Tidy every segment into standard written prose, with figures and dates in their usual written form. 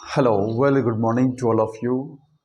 Hello very good morning to all of you.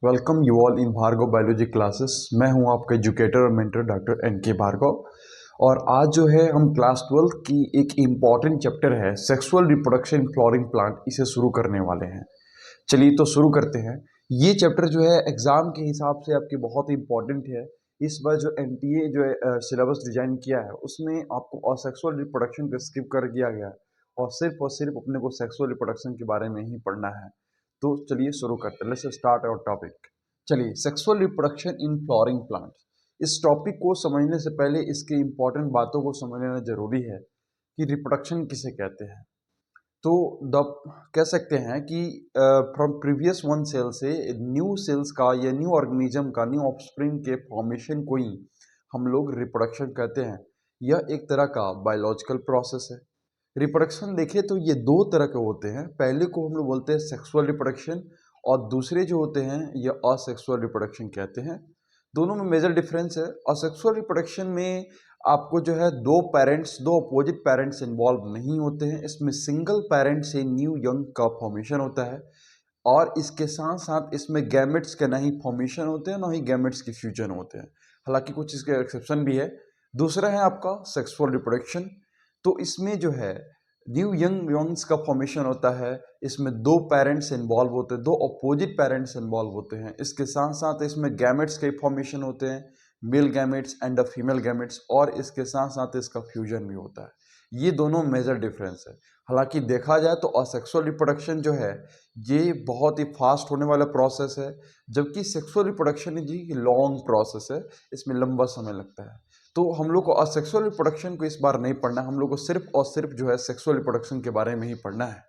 Welcome you all in Bhargava biology classes. मैं हूं आपका educator और mentor doctor N के भार्गव। और आज जो है हम क्लास 12 की एक इम्पॉर्टेंट चैप्टर है sexual reproduction in flowering plant, इसे शुरू करने वाले हैं। चलिए तो शुरू करते हैं। ये चैप्टर जो है एग्जाम के हिसाब से आपकी बहुत ही इंपॉर्टेंट है। इस बार जो एनटीए जो है सिलेबस डिजाइन किया है उसमें आपको असेक्सुअल रिप्रोडक्शन को स्किप कर दिया गया है और सिर्फ अपने को सेक्सुअल रिप्रोडक्शन के बारे में ही पढ़ना है। तो चलिए शुरू करते हैं। Let's start our topic. चलिए, sexual reproduction in flowering plants. इस टॉपिक को समझने से पहले इसके इंपॉर्टेंट बातों को समझ लेना जरूरी है कि रिप्रोडक्शन किसे कहते हैं। तो द कह सकते हैं कि फ्रॉम प्रीवियस वन सेल से न्यू सेल्स का या न्यू ऑर्गेनिज्म का न्यू ऑफस्प्रिंग के फॉर्मेशन को ही हम लोग रिप्रोडक्शन कहते हैं। यह एक तरह का बायोलॉजिकल प्रोसेस है। रिप्रोडक्शन देखें तो ये दो तरह के होते हैं। पहले को हम लोग बोलते हैं सेक्सुअल रिप्रोडक्शन और दूसरे जो होते हैं ये असेक्सुअल रिप्रोडक्शन कहते हैं। दोनों में मेजर डिफरेंस है। असेक्सुअल रिप्रोडक्शन में आपको जो है दो अपोजिट पेरेंट्स इन्वॉल्व नहीं होते हैं। इसमें सिंगल पेरेंट से न्यू यंग का फॉर्मेशन होता है और इसके साथ साथ इसमें गैमेट्स के ना ही फॉर्मेशन होते हैं ना ही गैमेट्स के फ्यूजन होते हैं। हालांकि कुछ इसके एक्सेप्शन भी है। दूसरा है आपका सेक्सुअल रिप्रोडक्शन। तो इसमें जो है न्यू यंग यंग्स का फॉर्मेशन होता है। इसमें दो पेरेंट्स इन्वॉल्व होते हैं, दो अपोजिट पेरेंट्स इन्वॉल्व होते हैं। इसके साथ साथ इसमें गैमेट्स के फॉर्मेशन होते हैं, male gametes and female gametes, और इसके साथ साथ इसका फ्यूजन भी होता है। ये दोनों मेजर डिफरेंस है। हालांकि देखा जाए तो असेक्सुअल रिप्रोडक्शन जो है ये बहुत ही फास्ट होने वाला प्रोसेस है, जबकि सेक्सुअल रिप्रोडक्शन जी लॉन्ग प्रोसेस है, इसमें लंबा समय लगता है। तो हम लोग को असेक्सुअल रिप्रोडक्शन को इस बार नहीं पढ़ना है। हम लोग को सिर्फ और सिर्फ जो है सेक्सुअल रिप्रोडक्शन के बारे में ही पढ़ना है।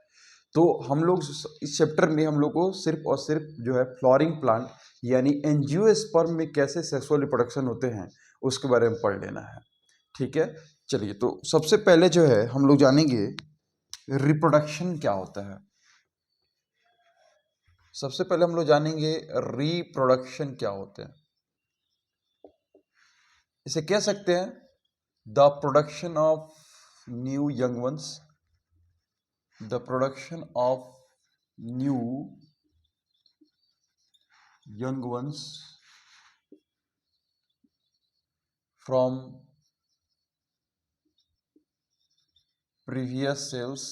तो हम लोग इस चैप्टर में हम लोग को सिर्फ और सिर्फ जो है फ्लोरिंग प्लांट यानी एंजियोस्पर्म में कैसे सेक्सुअल रिप्रोडक्शन होते हैं उसके बारे में पढ़ लेना है। ठीक है। चलिए, तो सबसे पहले जो है हम लोग जानेंगे रिप्रोडक्शन क्या होता है। सबसे पहले हम लोग जानेंगे रिप्रोडक्शन क्या होते हैं। इसे कह सकते हैं the production of new young ones, the production of new young ones from previous cells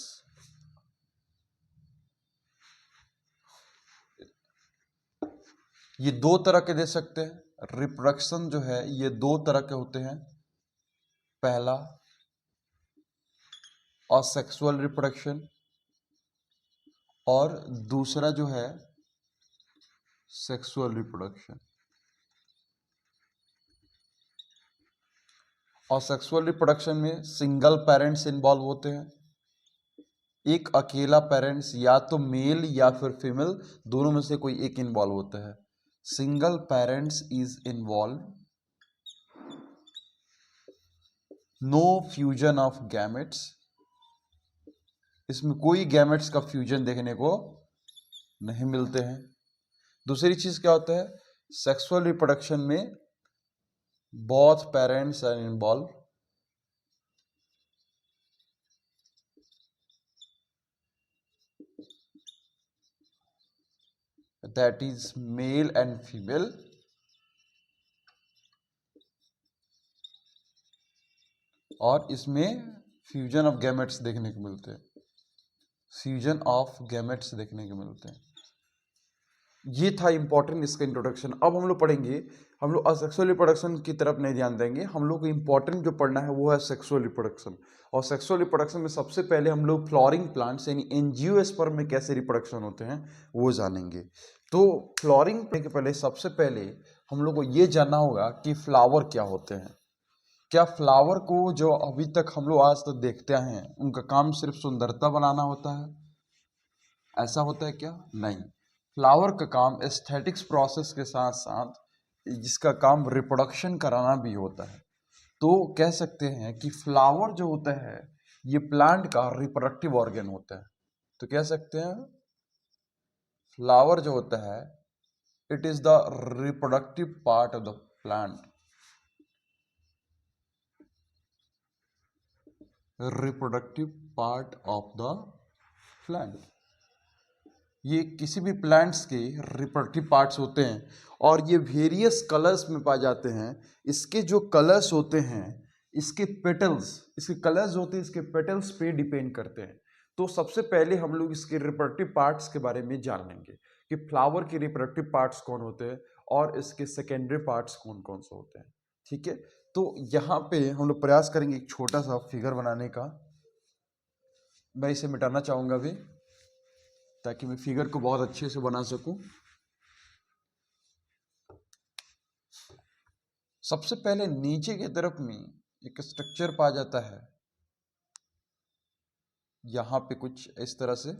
ये दो तरह के दे सकते हैं। रिप्रोडक्शन जो है ये दो तरह के होते हैं। पहला असेक्सुअल रिप्रोडक्शन और दूसरा जो है सेक्सुअल रिप्रोडक्शन। असेक्सुअल रिप्रोडक्शन में सिंगल पेरेंट्स इन्वॉल्व होते हैं। एक अकेला पेरेंट्स या तो मेल या फिर फीमेल, दोनों में से कोई एक इन्वॉल्व होता है। Single parents is involve, no fusion of gametes, इसमें कोई गैमेट्स का फ्यूजन देखने को नहीं मिलते हैं। दूसरी चीज क्या होता है, सेक्सुअल रिप्रोडक्शन में both parents are involve, that is male and female, और इसमें फ्यूजन ऑफ गैमेट्स देखने को मिलते हैं। फ्यूजन ऑफ गैमेट्स देखने को मिलते हैं। ये था इंपॉर्टेंट इसका इंट्रोडक्शन। अब हम लोग पढ़ेंगे, हम लोग असेक्सुअल रिप्रोडक्शन की तरफ नहीं ध्यान देंगे। हम लोग को इंपॉर्टेंट जो पढ़ना है वो है सेक्सुअल रिप्रोडक्शन। और सेक्सुअल रिप्रोडक्शन में सबसे पहले हम लोग फ्लोरिंग प्लांट्स यानी एंजियोस्पर्म में कैसे रिप्रोडक्शन होते हैं वो जानेंगे। तो फ्लोरिंग के पहले सबसे पहले हम लोग को ये जानना होगा कि फ्लावर क्या होते हैं। क्या फ्लावर को जो अभी तक हम लोग आज तक देखते हैं उनका काम सिर्फ सुंदरता बनाना होता है, ऐसा होता है क्या? नहीं। फ्लावर का काम एस्थेटिक्स प्रोसेस के साथ साथ जिसका काम रिप्रोडक्शन कराना भी होता है। तो कह सकते हैं कि फ्लावर जो होता है ये प्लांट का रिप्रोडक्टिव ऑर्गन होता है। तो कह सकते हैं फ्लावर जो होता है it is the reproductive part of the plant, reproductive part of the plant. ये किसी भी प्लांट्स के रिप्रोडक्टिव पार्ट्स होते हैं और ये वेरियस कलर्स में पाए जाते हैं। इसके जो कलर्स होते हैं, इसके पेटल्स, इसके कलर्स होते हैं इसके पेटल्स पे डिपेंड करते हैं। तो सबसे पहले हम लोग इसके रिप्रोडक्टिव पार्ट्स के बारे में जान लेंगे कि फ्लावर के रिप्रोडक्टिव पार्ट्स कौन होते हैं और इसके सेकेंडरी पार्ट्स कौन कौन से होते हैं। ठीक है, तो यहाँ पे हम लोग प्रयास करेंगे एक छोटा सा फिगर बनाने का। मैं इसे मिटाना चाहूँगा अभी, ताकि मैं फिगर को बहुत अच्छे से बना सकूं। सबसे पहले नीचे की तरफ में एक स्ट्रक्चर पाया जाता है, यहां पे कुछ इस तरह से।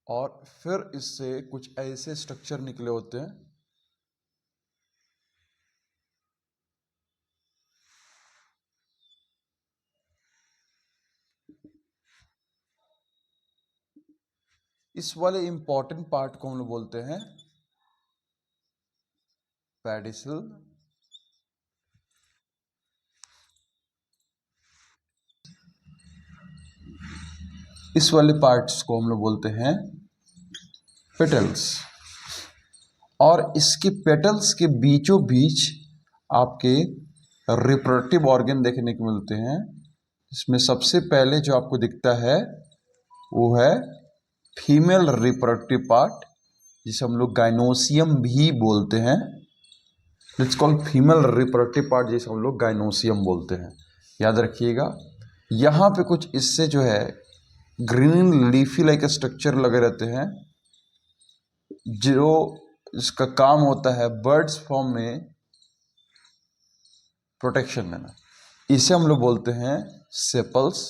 और फिर इससे कुछ ऐसे स्ट्रक्चर निकले होते हैं। इस वाले इंपॉर्टेंट पार्ट को हम लोग बोलते हैं पेडिसल। इस वाले पार्ट्स को हम लोग बोलते हैं पेटल्स। और इसके पेटल्स के बीचों बीच आपके रिप्रोडक्टिव ऑर्गन देखने को मिलते हैं। इसमें सबसे पहले जो आपको दिखता है वो है फीमेल रिप्रोडक्टिव पार्ट, जिसे हम लोग गाइनोसियम भी बोलते हैं। It's called female reproductive part, जिसे हम लोग गाइनोसियम बोलते हैं। याद रखिएगा, यहाँ पे कुछ इससे जो है ग्रीन लीफी लाइक स्ट्रक्चर लगे रहते हैं, जो इसका काम होता है बर्ड्स फॉर्म में प्रोटेक्शन देना। इसे हम लोग बोलते हैं सेपल्स,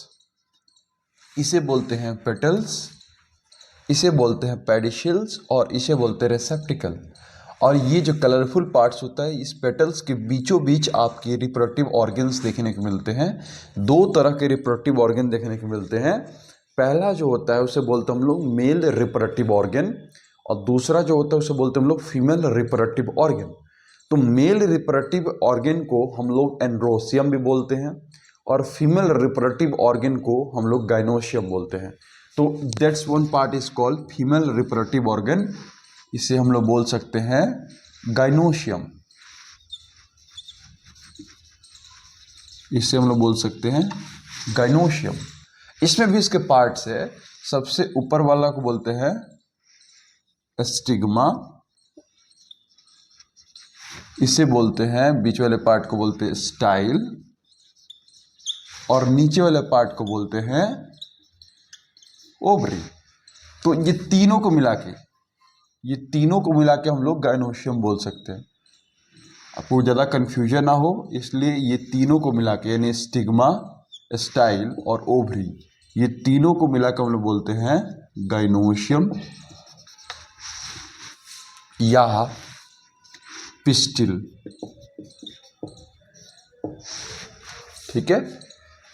इसे बोलते हैं पेटल्स, इसे बोलते हैं पेडिशिल्स और इसे बोलते हैं रेसेप्टिकल। और ये जो कलरफुल पार्ट्स होता है, इस पेटल्स के बीचों बीच आपके रिप्रोडक्टिव ऑर्गन्स देखने को मिलते हैं। दो तरह के रिप्रोडक्टिव ऑर्गन देखने को मिलते हैं। पहला जो होता है उसे बोलते हैं हम लोग मेल रिप्रोडक्टिव ऑर्गन, और दूसरा जो होता है उसे बोलते हैं हम लोग फीमेल रिप्रोडक्टिव ऑर्गन। तो मेल रिप्रोडक्टिव ऑर्गन को हम लोग एंड्रोसियम भी बोलते हैं और फीमेल रिप्रोडक्टिव ऑर्गन को हम लोग गाइनोसियम बोलते हैं। तो that's one part is called female reproductive organ, इसे हम लोग बोल सकते हैं गाइनोसियम। इसे हम लोग बोल सकते हैं गाइनोसियम। इसमें भी इसके पार्ट्स है। सबसे ऊपर वाला को बोलते हैं स्टिग्मा, इसे बोलते हैं, बीच वाले पार्ट को बोलते हैं स्टाइल, और नीचे वाले पार्ट को बोलते हैं ओवरी। तो ये तीनों को मिला के हम लोग गाइनोसियम बोल सकते हैं। आपको ज़्यादा कन्फ्यूजन ना हो, इसलिए ये तीनों को मिला के, यानी स्टिग्मा, स्टाइल और ओवरी, ये तीनों को मिला के हम लोग बोलते हैं गाइनोसियम या पिस्टिल। ठीक है,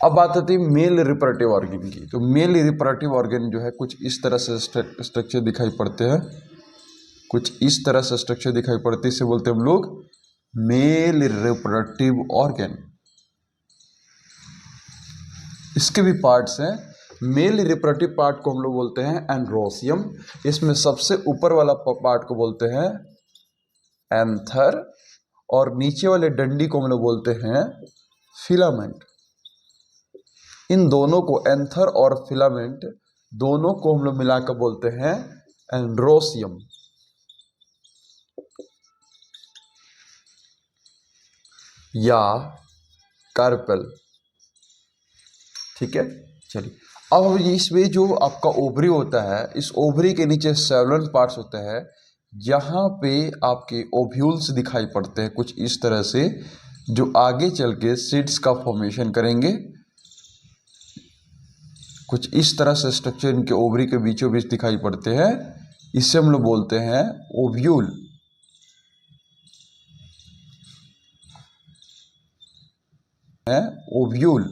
अब बात आती है मेल रिप्रोडक्टिव ऑर्गन की। तो मेल रिप्रोडक्टिव ऑर्गन जो है कुछ इस तरह से स्ट्रक्चर दिखाई पड़ते हैं, कुछ इस तरह से स्ट्रक्चर दिखाई पड़ते हैं, इसे बोलते हैं हम लोग मेल रिप्रोडक्टिव ऑर्गन। इसके भी पार्ट्स हैं। मेल रिप्रोडक्टिव पार्ट को हम लोग बोलते हैं एंड्रोसियम। इसमें सबसे ऊपर वाला पार्ट को बोलते हैं एंथर, और नीचे वाले डंडी को हम लोग बोलते हैं फिलामेंट। इन दोनों को, एंथर और फिलामेंट, दोनों को हम लोग मिलाकर बोलते हैं एंड्रोसियम या कार्पेल। ठीक है, चलिए अब इसमें जो आपका ओवरी होता है, इस ओवरी के नीचे सेवरल पार्ट्स होता है, यहाँ पे आपके ओव्यूल्स दिखाई पड़ते हैं कुछ इस तरह से, जो आगे चल के सीड्स का फॉर्मेशन करेंगे। कुछ इस तरह से स्ट्रक्चर इनके ओवरी के बीचों बीच दिखाई पड़ते हैं, इससे हम लोग बोलते हैं ओव्यूल। ओव्यूल।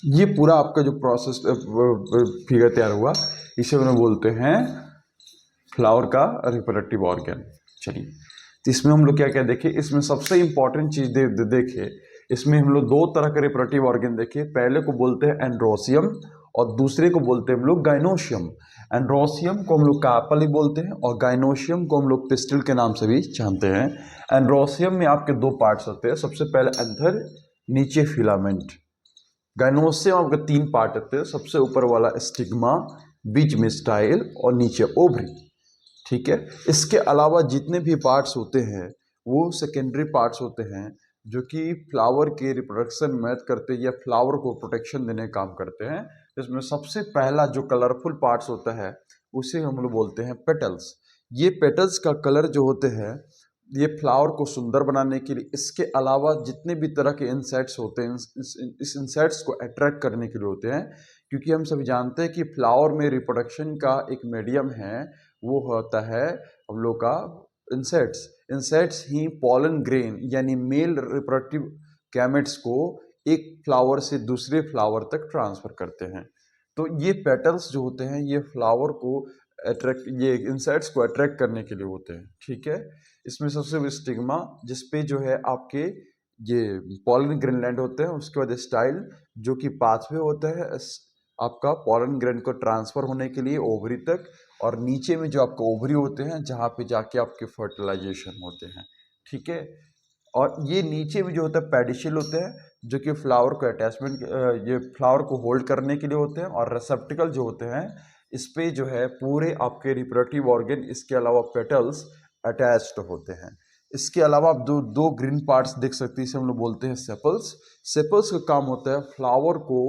ये पूरा आपका जो प्रोसेस फिगर तैयार हुआ, इसे हम बोलते हैं फ्लावर का रिप्रोडक्टिव ऑर्गन। चलिए, तो इसमें हम लोग क्या क्या देखें, इसमें सबसे इंपॉर्टेंट चीज देखे, इसमें हम लोग दो तरह के रिप्रोडक्टिव ऑर्गन देखे। पहले को बोलते हैं एंड्रोसियम और दूसरे को बोलते हैं हम लोग गाइनोशियम। एंड्रोसियम को हम लोग कार्पल ही बोलते हैं और गाइनोशियम को हम लोग पिस्टिल के नाम से भी जानते हैं। एंड्रोसियम में आपके दो पार्ट्स होते हैं, सबसे पहले एंथर, नीचे फिलामेंट। गाइनोसियम आपके तीन पार्ट होते हैं, सबसे ऊपर वाला स्टिग्मा, बीच में स्टाइल और नीचे ओवरी। ठीक है, इसके अलावा जितने भी पार्ट्स होते हैं वो सेकेंडरी पार्ट्स होते हैं जो कि फ्लावर के रिप्रोडक्शन में मदद करते हैं या फ्लावर को प्रोटेक्शन देने का काम करते हैं। इसमें सबसे पहला जो कलरफुल पार्ट्स होता है उसे हम लोग बोलते हैं पेटल्स। ये पेटल्स का कलर जो होते हैं ये फ्लावर को सुंदर बनाने के लिए, इसके अलावा जितने भी तरह के इंसेक्ट्स होते हैं इस इंसेक्ट्स को अट्रैक्ट करने के लिए होते हैं। क्योंकि हम सभी जानते हैं कि फ्लावर में रिप्रोडक्शन का एक मीडियम है, वो होता है हम लोग का इंसेक्ट्स। इंसेक्ट्स ही पॉलन ग्रेन यानी मेल रिप्रोडक्टिव गैमेट्स को एक फ्लावर से दूसरे फ्लावर तक ट्रांसफर करते हैं। तो ये पेटल्स जो होते हैं ये फ्लावर को अट्रैक्ट, ये इंसेक्ट्स को अट्रैक्ट करने के लिए होते हैं। ठीक है, इसमें सबसे स्टिग्मा जिसपे जो है आपके ये पॉलन ग्रेनलैंड होते हैं, उसके बाद स्टाइल जो कि पाथवे होता है आपका पॉलन ग्रेन को ट्रांसफर होने के लिए ओवरी तक, और नीचे में जो आपके ओवरी होते हैं जहाँ पे जाके आपके फर्टिलाइजेशन होते हैं। ठीक है, और ये नीचे में जो होता है पेडिशिल होते हैं जो कि फ्लावर को अटैचमेंट, ये फ्लावर को होल्ड करने के लिए होते हैं, और रेसेप्टिकल जो होते हैं इस पे जो है पूरे आपके रिप्रोडक्टिव ऑर्गन, इसके अलावा पेटल्स अटैच्ड होते हैं। इसके अलावा आप दो दो ग्रीन पार्ट्स देख सकते हैं, इसे हम लोग बोलते हैं सेपल्स। सेपल्स का काम होता है फ्लावर को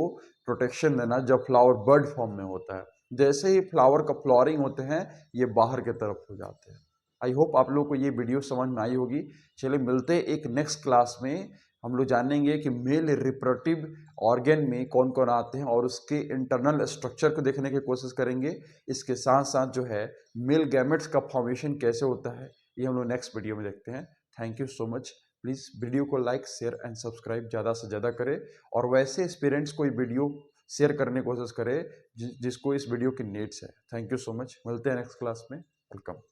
प्रोटेक्शन देना जब फ्लावर बर्ड फॉर्म में होता है। जैसे ही फ्लावर का फ्लॉरिंग होते हैं ये बाहर की तरफ हो जाते हैं। आई होप आप लोगों को ये वीडियो समझ में आई होगी। चलिए मिलते हैं एक नेक्स्ट क्लास में, हम लोग जानेंगे कि मेल रिप्रोडक्टिव ऑर्गन में कौन कौन आते हैं और उसके इंटरनल स्ट्रक्चर को देखने की कोशिश करेंगे। इसके साथ साथ जो है मेल गैमेट्स का फॉर्मेशन कैसे होता है ये हम लोग नेक्स्ट वीडियो में देखते हैं। Thank you so much. Please video को लाइक शेयर एंड सब्सक्राइब ज़्यादा से ज़्यादा करें, और वैसे पेरेंट्स को ये वीडियो शेयर करने की कोशिश करें जिसको इस वीडियो की नीड्स है। थैंक यू सो मच, मिलते हैं नेक्स्ट क्लास में। वेलकम।